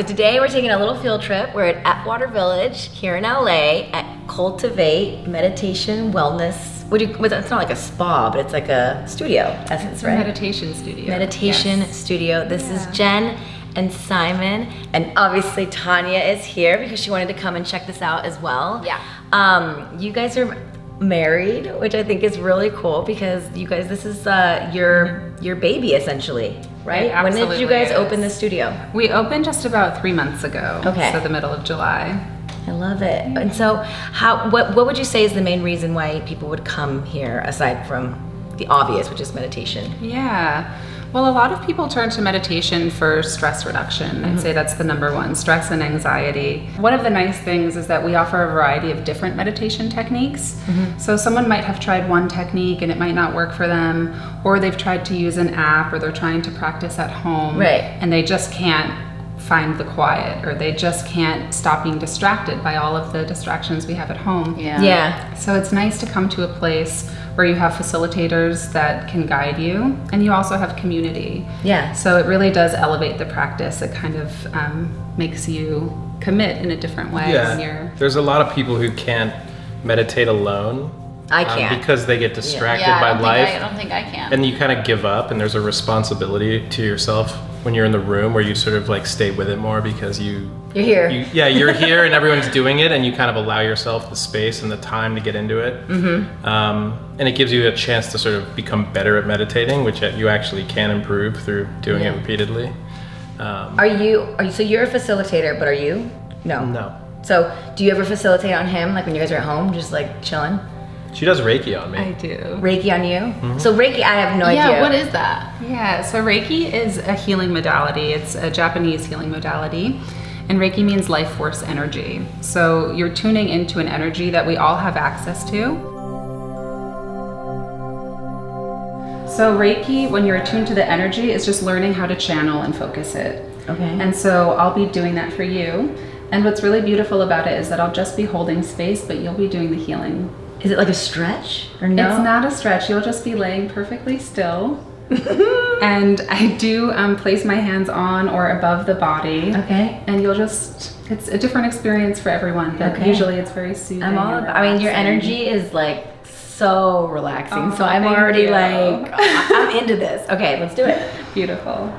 so today we're taking a little field trip. We're at Atwater Village here in LA at CULTIVATE Meditation Wellness. It's not like a spa, but it's like a studio, essence, it's right? A meditation studio. Meditation studio. This is Jen and Simon, and obviously Tanya is here because she wanted to come and check this out as well. Yeah. You guys are married, which I think is really cool because you guys, this is your baby essentially, right? When did you guys open the studio? We opened just about 3 months ago. Okay. So the middle of July. I love it. And so what would you say is the main reason why people would come here aside from the obvious, which is meditation? Yeah. Well, a lot of people turn to meditation for stress reduction. I'd say that's the number one, stress and anxiety. One of the nice things is that we offer a variety of different meditation techniques. So someone might have tried one technique and it might not work for them, or they've tried to use an app, or they're trying to practice at home, and they just can't find the quiet, or they just can't stop being distracted by all of the distractions we have at home. So it's nice to come to a place where you have facilitators that can guide you, and you also have community. So it really does elevate the practice. It kind of makes you commit in a different way when you're... There's a lot of people who can't meditate alone. I can't. Because they get distracted by life. I don't think I can. And you kind of give up, and there's a responsibility to yourself when you're in the room where you sort of like stay with it more because you're here. You're here and everyone's doing it, and you kind of allow yourself the space and the time to get into it. And it gives you a chance to sort of become better at meditating, which you actually can improve through doing it repeatedly. So you're a facilitator, but are you? No. So do you ever facilitate on him, like when you guys are at home, just like chilling? She does Reiki on me. I do. Reiki on you? So Reiki, I have no idea. Yeah, what is that? Yeah, so Reiki is a healing modality. It's a Japanese healing modality. And Reiki means life force energy. So you're tuning into an energy that we all have access to. So Reiki, when you're attuned to the energy, is just learning how to channel and focus it. And so I'll be doing that for you. And what's really beautiful about it is that I'll just be holding space, but you'll be doing the healing. Is it like a stretch or no? It's not a stretch. You'll just be laying perfectly still. And I do place my hands on or above the body. And you'll just, it's a different experience for everyone, but usually it's very soothing. I mean, your energy is like so relaxing. So I'm already like, I'm into this. Okay, let's do it. Beautiful.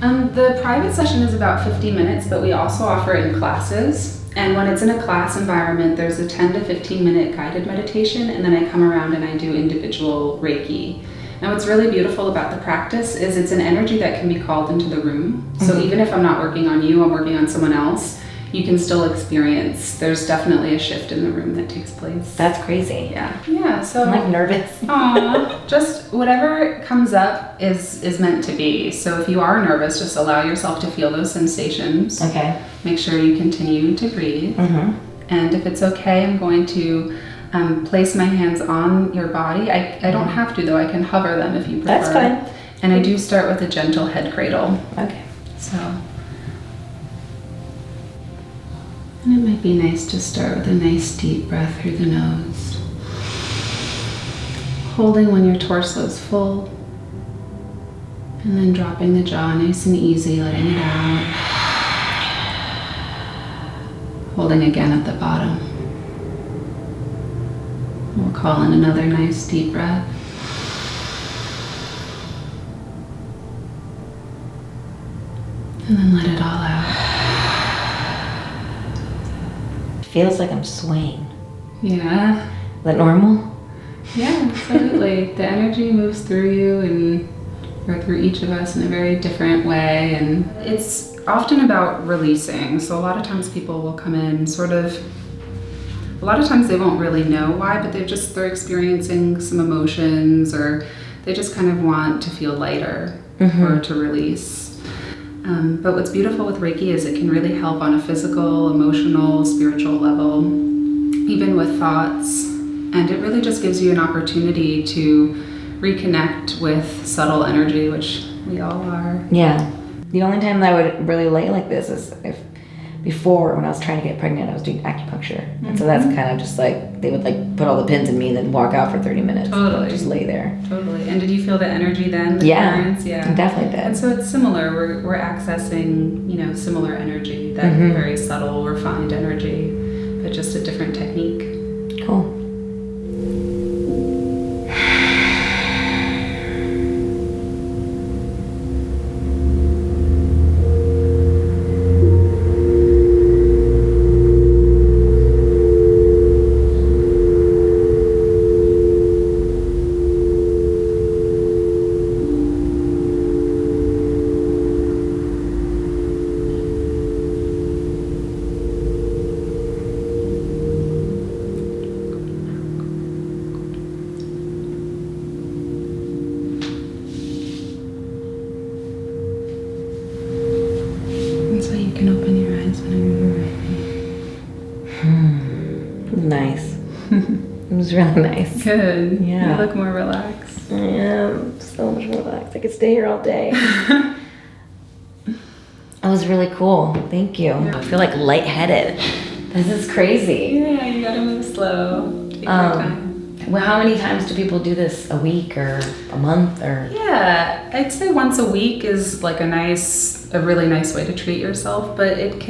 The private session is about 50 minutes, but we also offer it in classes. And when it's in a class environment, there's a 10 to 15 minute guided meditation, and then I come around and I do individual Reiki. And what's really beautiful about the practice is it's an energy that can be called into the room. So even if I'm not working on you, I'm working on someone else, you can still experience, there's definitely a shift in the room that takes place. That's crazy. Yeah, so I'm like nervous. Just whatever comes up is meant to be. So if you are nervous, just allow yourself to feel those sensations. Make sure you continue to breathe. And if it's okay, I'm going to place my hands on your body. I don't have to though, I can hover them if you prefer. That's fine. And I do start with a gentle head cradle. And it might be nice to start with a nice deep breath through the nose. Holding when your torso is full. And then dropping the jaw nice and easy, letting it out. Holding again at the bottom. We'll call in another nice deep breath. And then let it all out. Feels like I'm swaying. Yeah. Is that normal? Yeah, absolutely. The energy moves through you or through each of us in a very different way. And it's often about releasing. So a lot of times people will come in a lot of times they won't really know why, but they're experiencing some emotions, or they just kind of want to feel lighter or to release. But what's beautiful with Reiki is it can really help on a physical, emotional, spiritual level, even with thoughts. And it really just gives you an opportunity to reconnect with subtle energy, which we all are. The only time that I would really lay like this is if before when I was trying to get pregnant, I was doing acupuncture. And so that's kind of just like, they would like put all the pins in me and then walk out for 30 minutes. Totally. Just lay there. Totally. And did you feel the energy then? The Yeah. currents? Yeah. Definitely did. And so it's similar. We're accessing, similar energy, that very subtle, refined energy, but just a different technique. Cool. Nice. It was really nice. Good. Yeah. You look more relaxed. I am so much more relaxed. I could stay here all day. That was really cool. Thank you. I feel like lightheaded. This is crazy. Yeah, you gotta move slow. Take your time. Well, how many times do people do this? A week or a month or? Yeah, I'd say once a week is like a really nice way to treat yourself, but it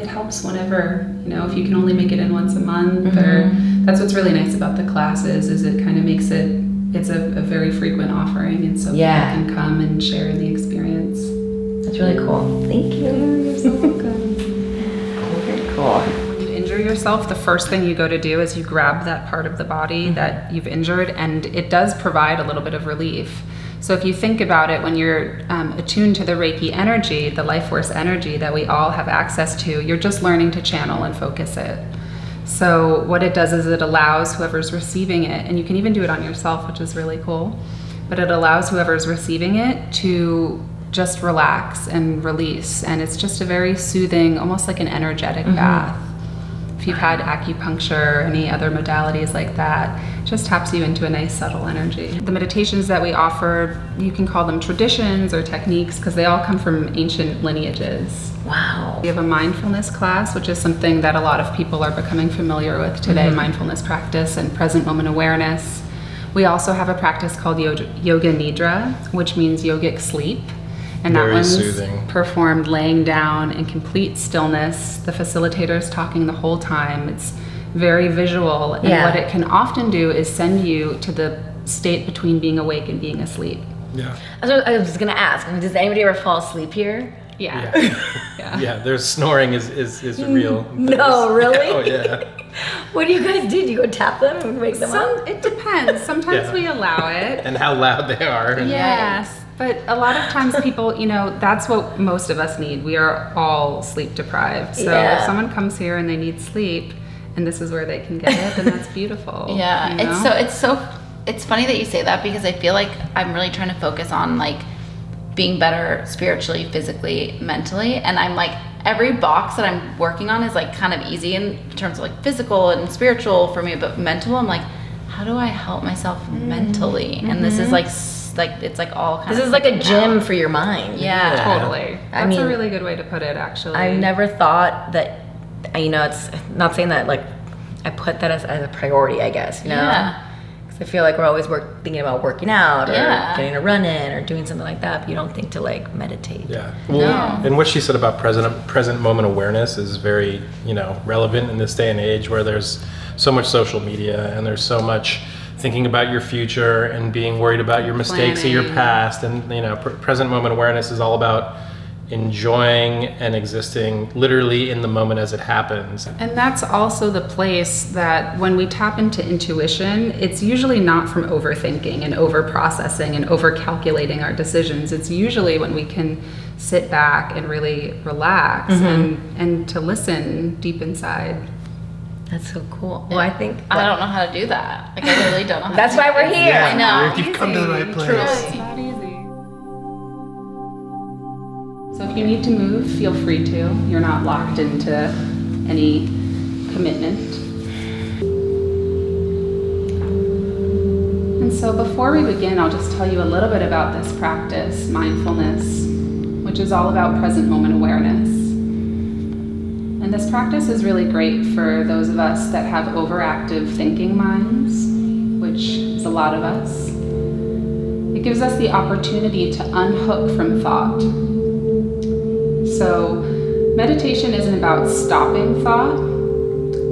helps whenever, if you can only make it in once a month, or that's what's really nice about the classes is it kind of makes it's a very frequent offering, and so people can come and share in the experience. That's really cool. Thank you. You're so welcome. Very cool. When you injure yourself, the first thing you go to do is you grab that part of the body that you've injured, and it does provide a little bit of relief. So if you think about it, when you're attuned to the Reiki energy, the life force energy that we all have access to, you're just learning to channel and focus it. So what it does is it allows whoever's receiving it, and you can even do it on yourself, which is really cool, but it allows whoever's receiving it to just relax and release. And it's just a very soothing, almost like an energetic bath. If you've had acupuncture or any other modalities like that, it just taps you into a nice subtle energy. The meditations that we offer, you can call them traditions or techniques because they all come from ancient lineages. Wow. We have a mindfulness class, which is something that a lot of people are becoming familiar with today, mindfulness practice and present moment awareness. We also have a practice called Yoga Nidra, which means yogic sleep. And that one's soothing. Performed laying down in complete stillness. The facilitator's talking the whole time. It's very visual. And what it can often do is send you to the state between being awake and being asleep. Yeah. I was going to ask, does anybody ever fall asleep here? Yeah. Yeah, there's snoring is a real. No, really? Oh, yeah. What do you guys do? Do you go tap them and wake them up? It depends. Sometimes we allow it. And how loud they are. Yes. But a lot of times people, that's what most of us need. We are all sleep deprived. So if someone comes here and they need sleep and this is where they can get it, then that's beautiful. Yeah. It's funny that you say that because I feel like I'm really trying to focus on like being better spiritually, physically, mentally. And I'm like, every box that I'm working on is like kind of easy in terms of like physical and spiritual for me, but mental, I'm like, how do I help myself mentally? And this is like it's like all kind This of is like a gym for your mind. Yeah. Totally. That's a really good way to put it, actually. I've never thought that, it's not saying that like I put that as a priority, I guess, Yeah. Because I feel like we're always thinking about working out or Yeah. getting a run in or doing something like that, but you don't think to like meditate. Yeah. Well, and what she said about present moment awareness is very, relevant in this day and age where there's so much social media and there's so much thinking about your future and being worried about your mistakes of your past. And, present moment awareness is all about enjoying and existing literally in the moment as it happens. And that's also the place that when we tap into intuition, it's usually not from overthinking and over-processing and over-calculating our decisions. It's usually when we can sit back and really relax and to listen deep inside. That's so cool. Well, I think I don't know how to do that. Like I really don't know how that's to do why we're here. I know. You've come to the right place. It's not easy. So if you need to move, feel free to. You're not locked into any commitment. And so before we begin, I'll just tell you a little bit about this practice, mindfulness, which is all about present moment awareness. And this practice is really great for those of us that have overactive thinking minds, which is a lot of us. It gives us the opportunity to unhook from thought. So meditation isn't about stopping thought,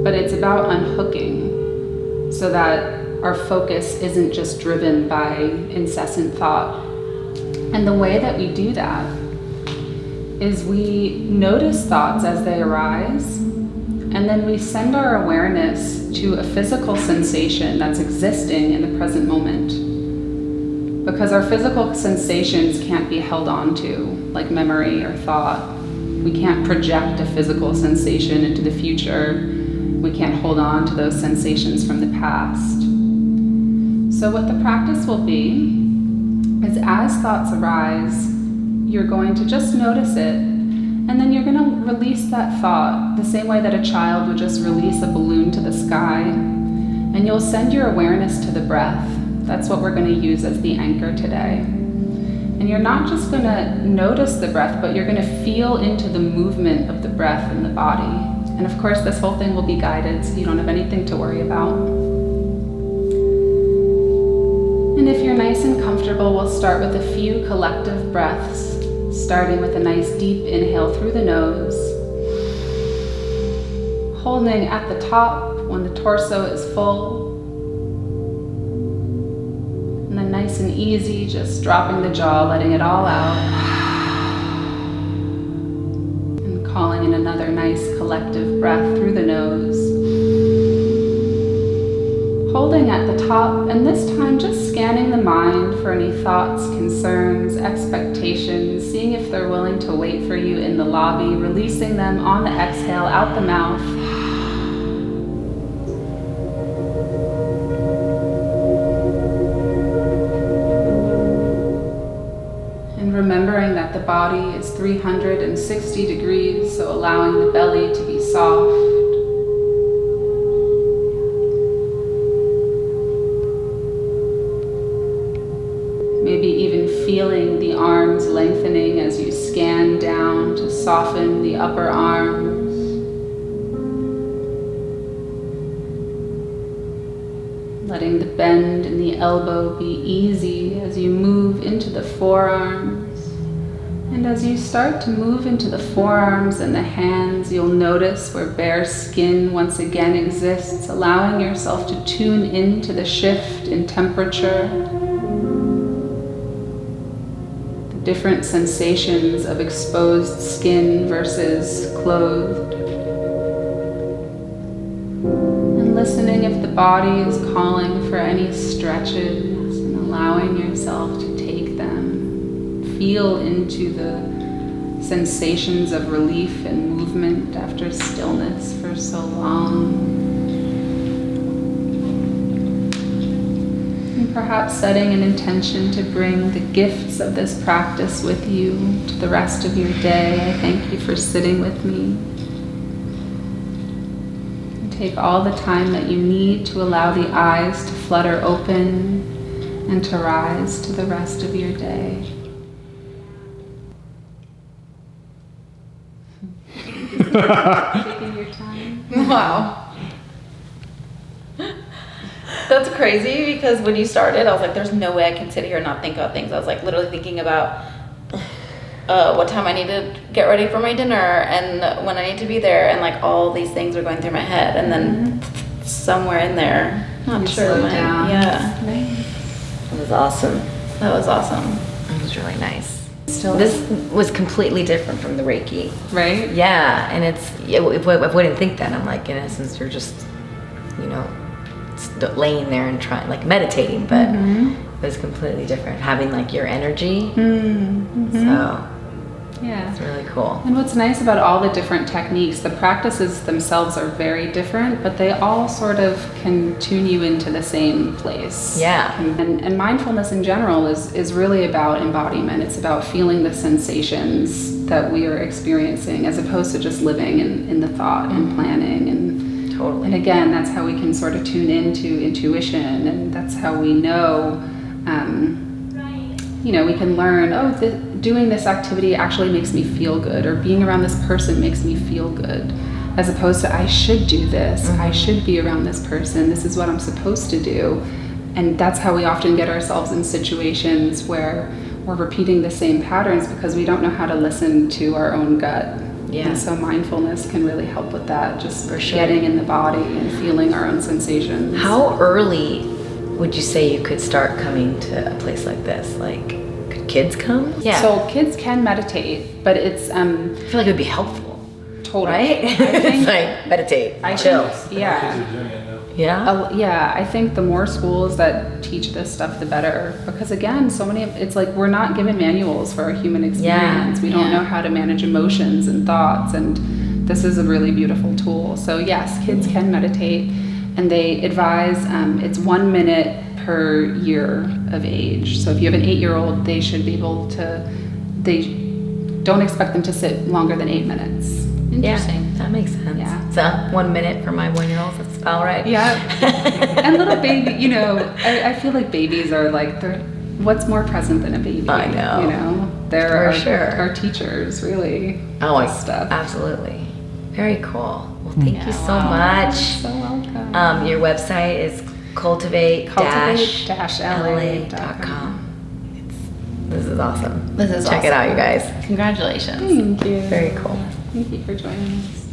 but it's about unhooking so that our focus isn't just driven by incessant thought. And the way that we do that is we notice thoughts as they arise, and then we send our awareness to a physical sensation that's existing in the present moment. Because our physical sensations can't be held on to, like memory or thought. We can't project a physical sensation into the future. We can't hold on to those sensations from the past. So what the practice will be is as thoughts arise, you're going to just notice it, and then you're going to release that thought the same way that a child would just release a balloon to the sky, and you'll send your awareness to the breath. That's what we're going to use as the anchor today. And you're not just going to notice the breath, but you're going to feel into the movement of the breath in the body. And of course, this whole thing will be guided, so you don't have anything to worry about. And if you're nice and comfortable, we'll start with a few collective breaths, starting with a nice deep inhale through the nose, holding at the top when the torso is full, and then nice and easy, just dropping the jaw, letting it all out, and calling in another nice collective breath through the nose, holding at the top, and this time just scanning the mind for any thoughts, concerns, expectations, seeing if they're willing to wait for you in the lobby, releasing them on the exhale out the mouth. And remembering that the body is 360 degrees, so allowing the belly to be soft. Maybe even feeling the arms lengthening as you scan down to soften the upper arms. Letting the bend in the elbow be easy as you move into the forearms. And as you start to move into the forearms and the hands, you'll notice where bare skin once again exists, allowing yourself to tune into the shift in temperature. Different sensations of exposed skin versus clothed. And listening if the body is calling for any stretches and allowing yourself to take them. Feel into the sensations of relief and movement after stillness for so long. Perhaps setting an intention to bring the gifts of this practice with you to the rest of your day. I thank you for sitting with me. And take all the time that you need to allow the eyes to flutter open and to rise to the rest of your day. Taking your time. Wow. That's crazy, because when you started, I was like, there's no way I can sit here and not think about things. I was like literally thinking about what time I need to get ready for my dinner and when I need to be there, and like all these things are going through my head, and then somewhere in there, not You sure slow when. down. Yeah. Right. It was awesome. That was awesome. It was really nice. This was completely different from the Reiki. Right? Yeah, and I wouldn't think that. I'm like, in essence, you're just, laying there and trying, like meditating, but it was completely different. Having like your energy. So Yeah. it's really cool. And what's nice about all the different techniques, the practices themselves are very different, but they all sort of can tune you into the same place. Yeah. And mindfulness in general is really about embodiment. It's about feeling the sensations that we are experiencing, as opposed to just living in the thought and planning. Totally. And again, that's how we can sort of tune into intuition, and that's how we know, we can learn, doing this activity actually makes me feel good, or being around this person makes me feel good. as opposed to I should do this, I should be around this person, this is what I'm supposed to do. And that's how we often get ourselves in situations where we're repeating the same patterns because we don't know how to listen to our own gut. Yeah. And so mindfulness can really help with that, just For sure. getting in the body and feeling our own sensations. How early would you say you could start coming to a place like this? Like, could kids come? Yeah. So kids can meditate, but it's I feel like it would be helpful, totally. right? I think, It's like, meditate, I chill. think, yeah. Yeah? Yeah, I think the more schools that teach this stuff, the better. Because again, so many of it's like we're not given manuals for our human experience. We don't know how to manage emotions and thoughts, and this is a really beautiful tool. So yes, kids can meditate, and they advise it's 1 minute per year of age. So if you have an 8-year-old, they should be able to. They don't expect them to sit longer than 8 minutes. Interesting. Yeah, that makes sense. Yeah. So 1 minute for my 1-year-old, that's all right. Yeah. And little baby, you know, I feel like babies are like, they're, what's more present than a baby? I know. You know, they're For our, sure. our teachers, really. Oh, This stuff. absolutely. Very cool. Well, thank you so Wow. much. So welcome. Your website is cultivate-la.com. cultivate-la.com. This is awesome. This is Check it awesome. out, you guys. Congratulations. Thank you. Very cool. Thank you for joining us.